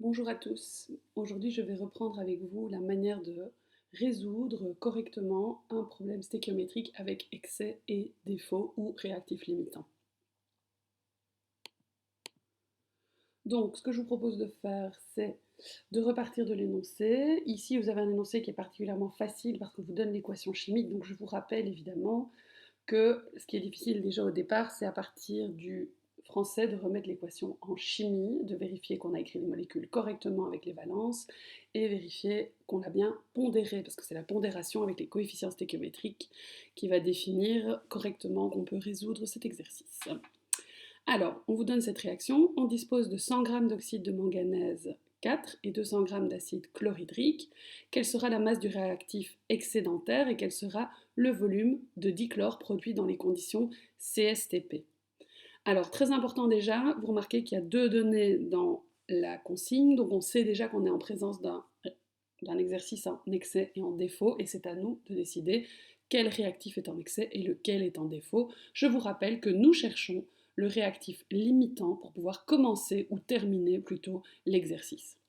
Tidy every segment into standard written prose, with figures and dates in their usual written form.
Bonjour à tous. Aujourd'hui, je vais reprendre avec vous la manière de résoudre correctement un problème stéchiométrique avec excès et défaut ou réactif limitant. Donc, ce que je vous propose de faire, c'est de repartir de l'énoncé. Ici, vous avez un énoncé qui est particulièrement facile parce que vous donne l'équation chimique. Donc, je vous rappelle évidemment que ce qui est difficile déjà au départ, c'est à partir du français de remettre l'équation en chimie, de vérifier qu'on a écrit les molécules correctement avec les valences et vérifier qu'on l'a bien pondéré, parce que c'est la pondération avec les coefficients stéchiométriques qui va définir correctement qu'on peut résoudre cet exercice. Alors, on vous donne cette réaction, on dispose de 100 g d'oxyde de manganèse 4 et 200 g d'acide chlorhydrique. Quelle sera la masse du réactif excédentaire et quel sera le volume de dichlore produit dans les conditions CSTP? Alors, très important déjà, vous remarquez qu'il y a deux données dans la consigne, donc on sait déjà qu'on est en présence d'un exercice en excès et en défaut, et c'est à nous de décider quel réactif est en excès et lequel est en défaut. Je vous rappelle que nous cherchons le réactif limitant pour pouvoir commencer ou terminer plutôt l'exercice.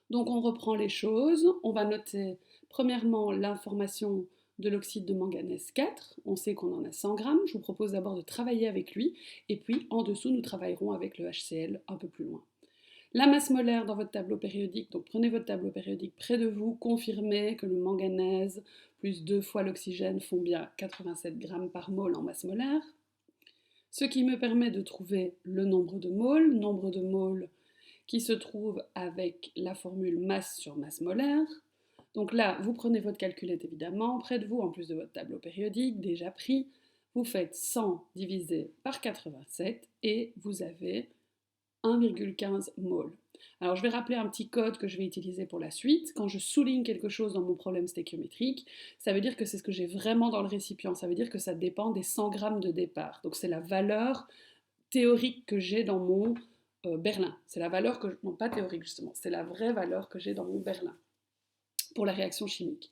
Donc on reprend les choses, on va noter premièrement l'information de l'oxyde de manganèse 4, on sait qu'on en a 100 grammes, je vous propose d'abord de travailler avec lui, et puis en dessous nous travaillerons avec le HCl un peu plus loin. La masse molaire dans votre tableau périodique, donc prenez votre tableau périodique près de vous, confirmez que le manganèse plus 2 fois l'oxygène font bien 87 grammes par mol en masse molaire, ce qui me permet de trouver le nombre de moles qui se trouve avec la formule masse sur masse molaire. Donc là, vous prenez votre calculette évidemment, près de vous, en plus de votre tableau périodique déjà pris, vous faites 100 divisé par 87 et vous avez 1,15 mol. Alors je vais rappeler un petit code que je vais utiliser pour la suite. Quand je souligne quelque chose dans mon problème stéchiométrique, ça veut dire que c'est ce que j'ai vraiment dans le récipient. Ça veut dire que ça dépend des 100 grammes de départ. Donc c'est la valeur théorique que j'ai dans mon berlin. C'est la valeur que... Non, pas théorique justement. C'est la vraie valeur que j'ai dans mon berlin pour la réaction chimique.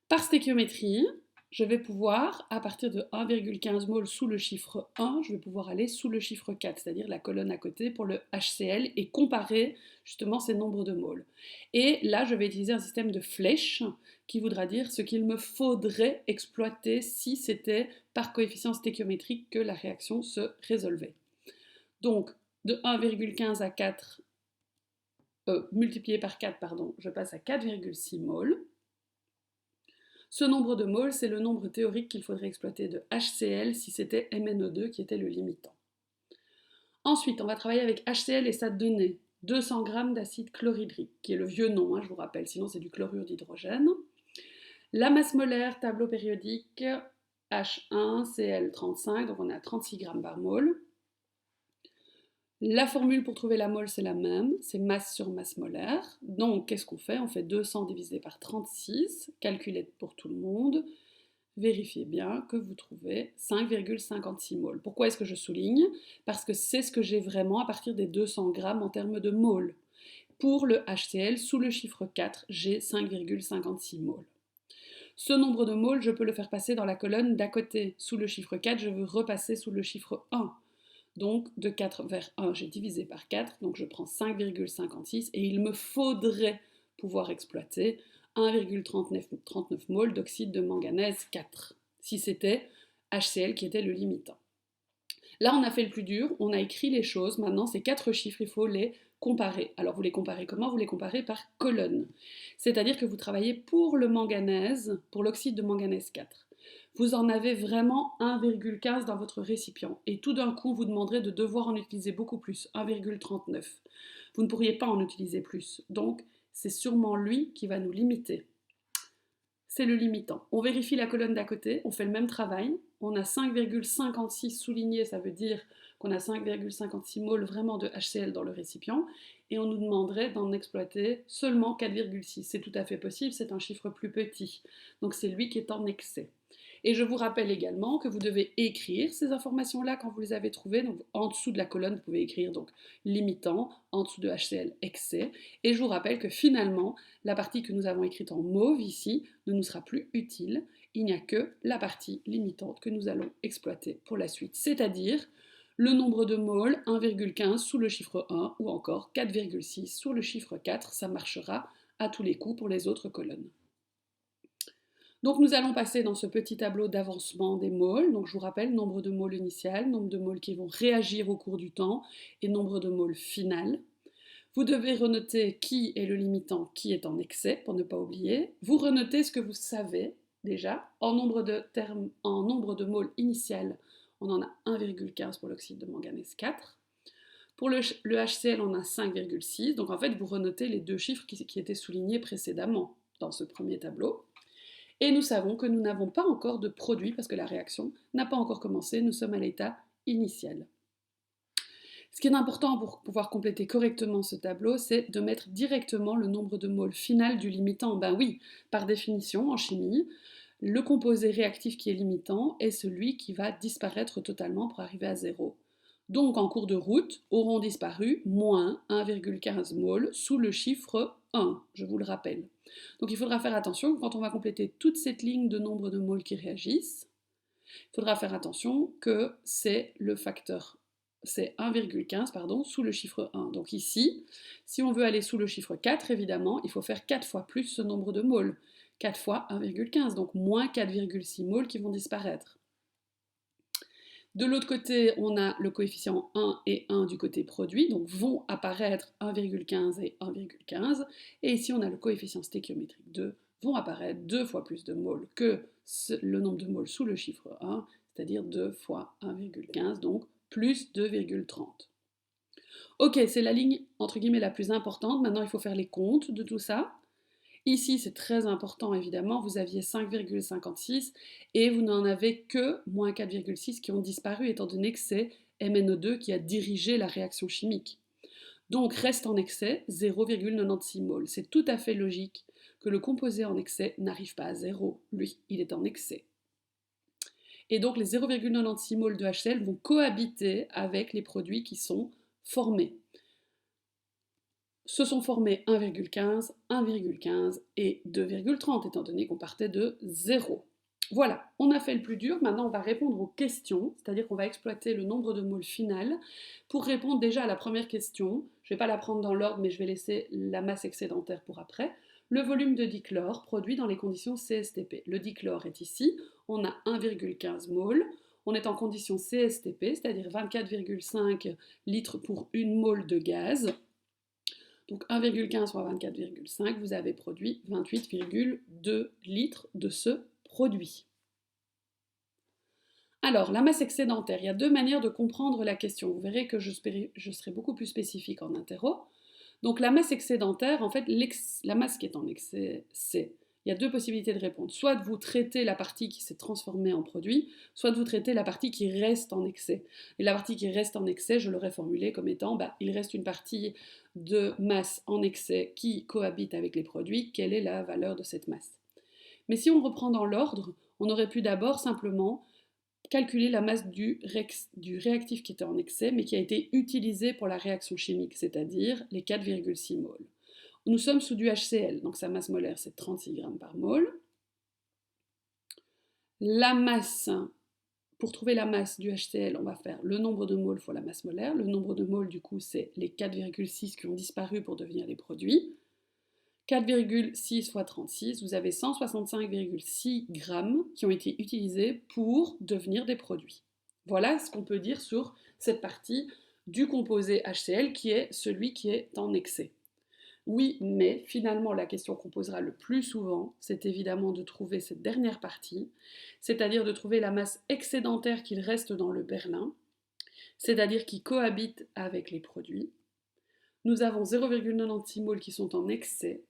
Par stéchiométrie, je vais pouvoir, à partir de 1,15 mol sous le chiffre 1, je vais pouvoir aller sous le chiffre 4, c'est-à-dire la colonne à côté pour le HCl, et comparer justement ces nombres de moles. Et là, je vais utiliser un système de flèches qui voudra dire ce qu'il me faudrait exploiter si c'était par coefficient stéchiométrique que la réaction se résolvait. Donc, de 1,15 à 4, multiplié par 4, pardon, je passe à 4,6 moles. Ce nombre de moles, c'est le nombre théorique qu'il faudrait exploiter de HCl si c'était MnO2 qui était le limitant. Ensuite, on va travailler avec HCl et ça donnait 200 g d'acide chlorhydrique, qui est le vieux nom, hein, je vous rappelle, sinon c'est du chlorure d'hydrogène. La masse molaire, tableau périodique, H1Cl35, donc on est à 36 g par mol. La formule pour trouver la mole, c'est la même, c'est masse sur masse molaire. Donc, qu'est-ce qu'on fait? On fait 200 divisé par 36, calculette pour tout le monde. Vérifiez bien que vous trouvez 5,56 moles. Pourquoi est-ce que je souligne? Parce que c'est ce que j'ai vraiment à partir des 200 grammes en termes de moles. Pour le HCl, sous le chiffre 4, j'ai 5,56 moles. Ce nombre de moles, je peux le faire passer dans la colonne d'à côté. Sous le chiffre 4, je veux repasser sous le chiffre 1. Donc de 4 vers 1, j'ai divisé par 4, donc je prends 5,56 et il me faudrait pouvoir exploiter 1,39 mol d'oxyde de manganèse 4, si c'était HCl qui était le limitant. Là, on a fait le plus dur, on a écrit les choses, maintenant ces 4 chiffres, il faut les comparer. Alors vous les comparez comment? Vous les comparez par colonne. C'est-à-dire que vous travaillez pour le manganèse, pour l'oxyde de manganèse 4. Vous en avez vraiment 1,15 dans votre récipient. Et tout d'un coup, vous demanderez de devoir en utiliser beaucoup plus, 1,39. Vous ne pourriez pas en utiliser plus. Donc, c'est sûrement lui qui va nous limiter. C'est le limitant. On vérifie la colonne d'à côté, on fait le même travail. On a 5,56 souligné, ça veut dire qu'on a 5,56 moles vraiment de HCl dans le récipient. Et on nous demanderait d'en exploiter seulement 4,6. C'est tout à fait possible, c'est un chiffre plus petit. Donc c'est lui qui est en excès. Et je vous rappelle également que vous devez écrire ces informations-là quand vous les avez trouvées. Donc en dessous de la colonne, vous pouvez écrire donc limitant, en dessous de HCl, excès. Et je vous rappelle que finalement, la partie que nous avons écrite en mauve ici ne nous sera plus utile. Il n'y a que la partie limitante que nous allons exploiter pour la suite. C'est-à-dire le nombre de moles 1,15 sous le chiffre 1 ou encore 4,6 sous le chiffre 4, ça marchera à tous les coups pour les autres colonnes. Donc nous allons passer dans ce petit tableau d'avancement des moles. Donc je vous rappelle, nombre de moles initial, nombre de moles qui vont réagir au cours du temps et nombre de moles final. Vous devez renoter qui est le limitant, qui est en excès, pour ne pas oublier. Vous renotez ce que vous savez déjà. En nombre de moles initial, on en a 1,15 pour l'oxyde de manganèse 4. Pour le HCl, on a 5,6. Donc en fait, vous renotez les deux chiffres qui étaient soulignés précédemment dans ce premier tableau. Et nous savons que nous n'avons pas encore de produit parce que la réaction n'a pas encore commencé, nous sommes à l'état initial. Ce qui est important pour pouvoir compléter correctement ce tableau, c'est de mettre directement le nombre de moles final du limitant. Ben oui, par définition, en chimie, le composé réactif qui est limitant est celui qui va disparaître totalement pour arriver à 0. Donc en cours de route, auront disparu moins 1,15 mol sous le chiffre 1, je vous le rappelle. Donc il faudra faire attention quand on va compléter toute cette ligne de nombre de moles qui réagissent, il faudra faire attention que c'est le facteur, c'est 1,15 pardon, sous le chiffre 1. Donc ici, si on veut aller sous le chiffre 4, évidemment, il faut faire 4 fois plus ce nombre de moles. 4 fois 1,15, donc moins 4,6 moles qui vont disparaître. De l'autre côté, on a le coefficient 1 et 1 du côté produit, donc vont apparaître 1,15 et 1,15. Et ici, on a le coefficient stéchiométrique 2, vont apparaître 2 fois plus de moles que le nombre de moles sous le chiffre 1, c'est-à-dire 2 fois 1,15, donc plus 2,30. Ok, c'est la ligne entre guillemets la plus importante. Maintenant, il faut faire les comptes de tout ça. Ici, c'est très important, évidemment, vous aviez 5,56 et vous n'en avez que moins 4,6 qui ont disparu, étant donné que c'est MnO2 qui a dirigé la réaction chimique. Donc reste en excès 0,96 mol. C'est tout à fait logique que le composé en excès n'arrive pas à 0. Lui, il est en excès. Et donc les 0,96 mol de HCl vont cohabiter avec les produits qui sont formés. Se sont formés 1,15, 1,15 et 2,30, étant donné qu'on partait de 0. Voilà, on a fait le plus dur, maintenant on va répondre aux questions, c'est-à-dire qu'on va exploiter le nombre de moles final pour répondre déjà à la première question. Je ne vais pas la prendre dans l'ordre, mais je vais laisser la masse excédentaire pour après. Le volume de dichlore produit dans les conditions CSTP. Le dichlore est ici, on a 1,15 mol. On est en condition CSTP, c'est-à-dire 24,5 litres pour une mole de gaz. Donc 1,15 fois 24,5, vous avez produit 28,2 litres de ce produit. Alors, la masse excédentaire, il y a deux manières de comprendre la question. Vous verrez que je serai beaucoup plus spécifique en interro. Donc la masse excédentaire, en fait, la masse qui est en excès, c'est... Il y a deux possibilités de répondre. Soit de vous traiter la partie qui s'est transformée en produit, soit de vous traiter la partie qui reste en excès. Et la partie qui reste en excès, je l'aurais formulée comme étant, il reste une partie de masse en excès qui cohabite avec les produits. Quelle est la valeur de cette masse? Mais si on reprend dans l'ordre, on aurait pu d'abord simplement calculer la masse du réactif qui était en excès, mais qui a été utilisé pour la réaction chimique, c'est-à-dire les 4,6 moles. Nous sommes sous du HCl, donc sa masse molaire c'est 36 grammes par mol. La masse, pour trouver la masse du HCl, on va faire le nombre de moles fois la masse molaire. Le nombre de moles, du coup, c'est les 4,6 qui ont disparu pour devenir les produits. 4,6 fois 36, vous avez 165,6 grammes qui ont été utilisés pour devenir des produits. Voilà ce qu'on peut dire sur cette partie du composé HCl qui est celui qui est en excès. Oui, mais finalement, la question qu'on posera le plus souvent, c'est évidemment de trouver cette dernière partie, c'est-à-dire de trouver la masse excédentaire qu'il reste dans le Berlin, c'est-à-dire qui cohabite avec les produits. Nous avons 0,96 moles qui sont en excès.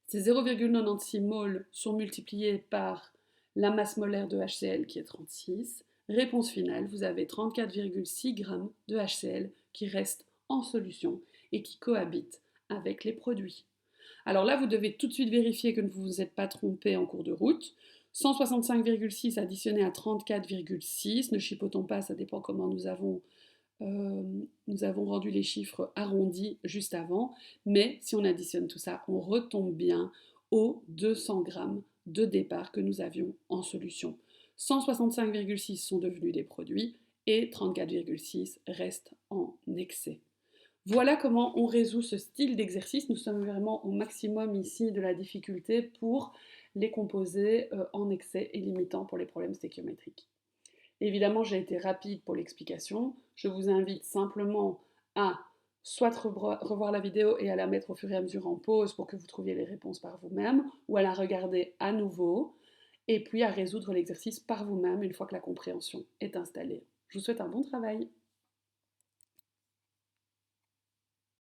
Ces 0,96 moles sont multipliés par la masse molaire de HCl qui est 36. Réponse finale, vous avez 34,6 grammes de HCl qui restent en solution et qui cohabitent avec les produits. Alors là, vous devez tout de suite vérifier que vous ne vous êtes pas trompé en cours de route. 165,6 additionné à 34,6, ne chipotons pas, ça dépend comment nous avons rendu les chiffres arrondis juste avant, mais si on additionne tout ça, on retombe bien aux 200 grammes de départ que nous avions en solution. 165,6 sont devenus des produits et 34,6 reste en excès. Voilà comment on résout ce style d'exercice. Nous sommes vraiment au maximum ici de la difficulté pour les composés en excès et limitants pour les problèmes stéchiométriques. Évidemment, j'ai été rapide pour l'explication. Je vous invite simplement à soit revoir la vidéo et à la mettre au fur et à mesure en pause pour que vous trouviez les réponses par vous-même, ou à la regarder à nouveau, et puis à résoudre l'exercice par vous-même une fois que la compréhension est installée. Je vous souhaite un bon travail.